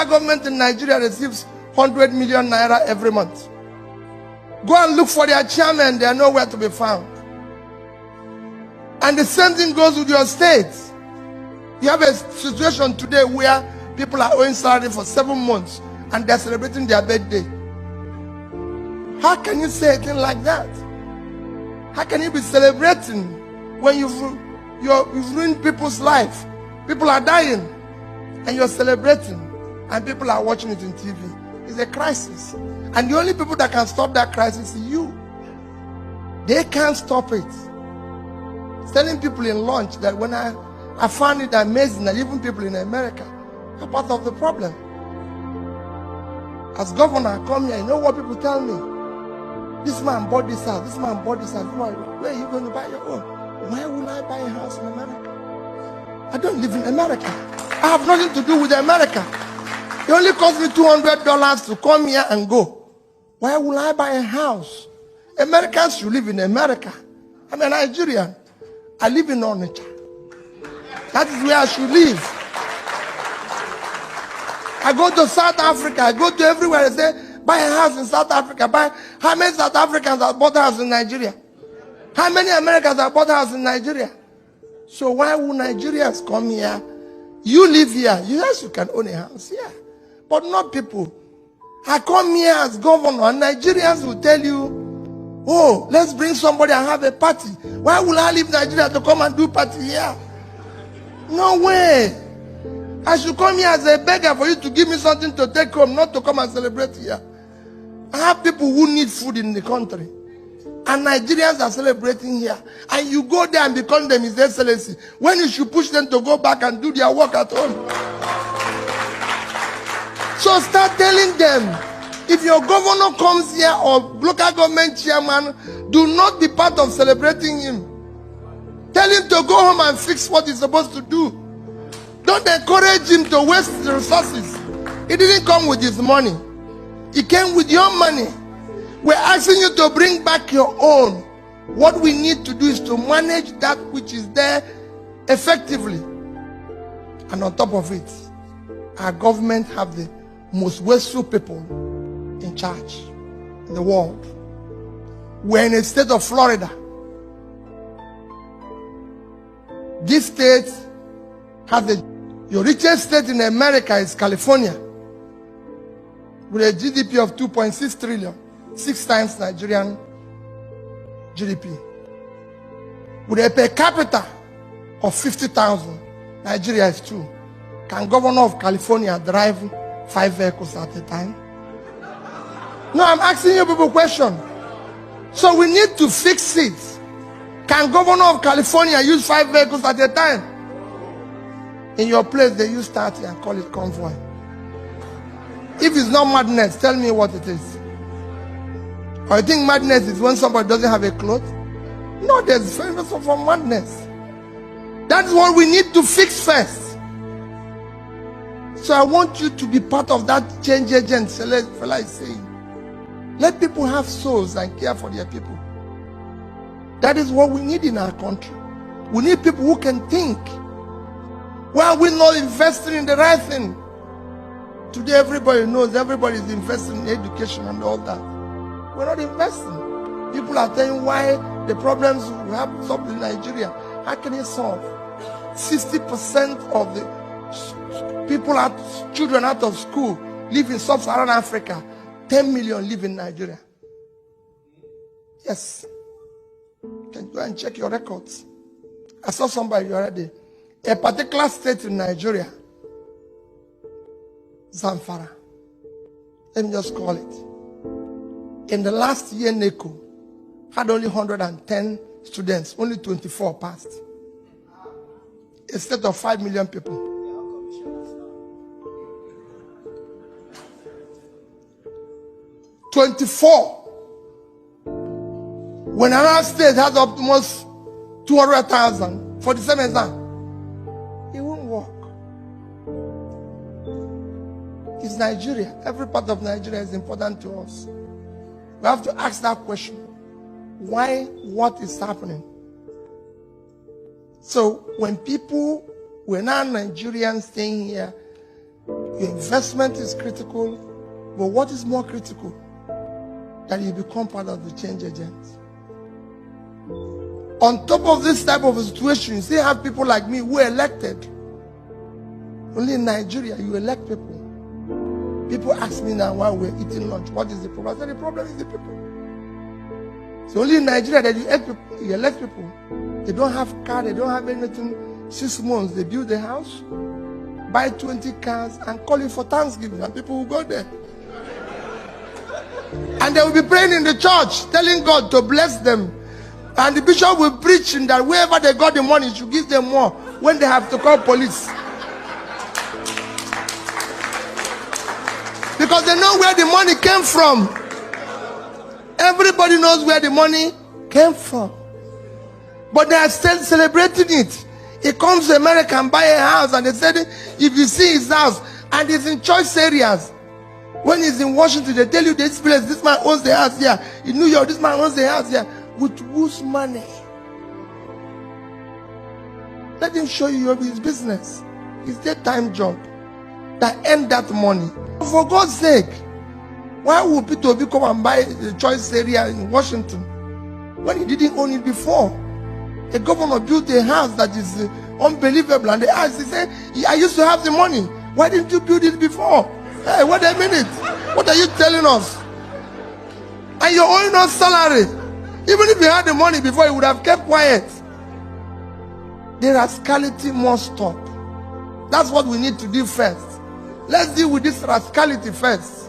local government in Nigeria receives 100 million naira every month. Go and look for their chairman, they are nowhere to be found. And the same thing goes with your state. You have a situation today where people are owing salary for 7 months and they're celebrating their birthday. How can you say a thing like that? How can you be celebrating when you've ruined people's life? People are dying and you're celebrating and people are watching it on TV. It's a crisis. And the only people that can stop that crisis is you. They can't stop it. Telling people in lunch that when I found it amazing that even people in America are part of the problem. As governor, I come here, you know what people tell me? This man bought this house, this man bought this house. Where are you going to buy your own? Why will I buy a house in America? I don't live in America. I have nothing to do with America. It only cost me $200 to come here and go. Why will I buy a house? Americans should live in America. I'm a Nigerian. I live in Onitsha. That is where I should live. I go to South Africa. I go to everywhere. I say, buy a house in South Africa. How many South Africans have bought a house in Nigeria? How many Americans have bought a house in Nigeria? So why would Nigerians come here? You live here. Yes, you can own a house here. But not people. I come here as governor and Nigerians will tell you, oh, let's bring somebody and have a party. Why will I leave Nigeria to come and do party here? No way. I should come here as a beggar for you to give me something to take home, not to come and celebrate here. I have people who need food in the country. And Nigerians are celebrating here. And you go there and become them His Excellency. When you should push them to go back and do their work at home. So start telling them, if your governor comes here or local government chairman, do not be part of celebrating him. Tell him to go home and fix what he's supposed to do. Don't encourage him to waste the resources. He didn't come with his money. He came with your money. We're asking you to bring back your own. What we need to do is to manage that which is there effectively. And on top of it, our government have the most wasteful people in charge in the world. We're in a state of Florida. This state has your richest state in America is California, with a GDP of 2.6 trillion, 6 times Nigerian GDP. With a per capita of 50,000, Nigeria is 2. Can governor of California drive 5 vehicles at a time? No, I'm asking you people a question. So we need to fix it. Can governor of California use 5 vehicles at a time? In your place, they use 30 and call it convoy. If it's not madness, tell me what it is. Or you think madness is when somebody doesn't have a cloth? No, there's difference from madness. That's what we need to fix first. So I want you to be part of that change agent, fella is saying. Let people have souls and care for their people. That is what we need in our country. We need people who can think. Why are we not investing in the right thing? Today everybody knows, everybody is investing in education and all that. We're not investing. People are telling why the problems we have solved in Nigeria. How can it solve? 60% of the people, children out of school live in sub-Saharan Africa. 10 million live in Nigeria. Yes. You can go and check your records. I saw somebody already. A particular state in Nigeria, Zamfara. Let me just call it. In the last year, NECO had only 110 students. Only 24 passed. A state of 5 million people. 24. When another state has almost 200,000 for the same exam, it won't work. It's Nigeria. Every part of Nigeria is important to us. We have to ask that question. Why? What is happening? So when people, we're not Nigerians staying here, Your investment is critical, but what is more critical? That you become part of the change agents. On top of this type of situation, you still have people like me who are elected. Only in Nigeria, you elect people. People ask me now while we're eating lunch, what is the problem? I said, the problem is the people. So only in Nigeria that you elect people. They don't have car, they don't have anything. 6 months, they build a house, buy 20 cars, and call it for Thanksgiving, and people will go there. And they will be praying in the church, telling God to bless them. And the bishop will preach that wherever they got the money, he should give them more when they have to call police. Because they know where the money came from. Everybody knows where the money came from. But they are still celebrating it. He comes to America and buy a house, and they said, if you see his house, and it's in choice areas. When he's in Washington, they tell you this place, this man owns the house here. In New York, this man owns the house here. With whose money? Let him show you his business. His daytime job that earned that money. For God's sake, why would Peter Obi come and buy the choice area in Washington when he didn't own it before? The governor built a house that is unbelievable, and they asked, he said, I used to have the money. Why didn't you build it before? Hey, wait a minute. What are you telling us? And you're owing us salary. Even if you had the money before, you would have kept quiet. The rascality must stop. That's what we need to do first. Let's deal with this rascality first.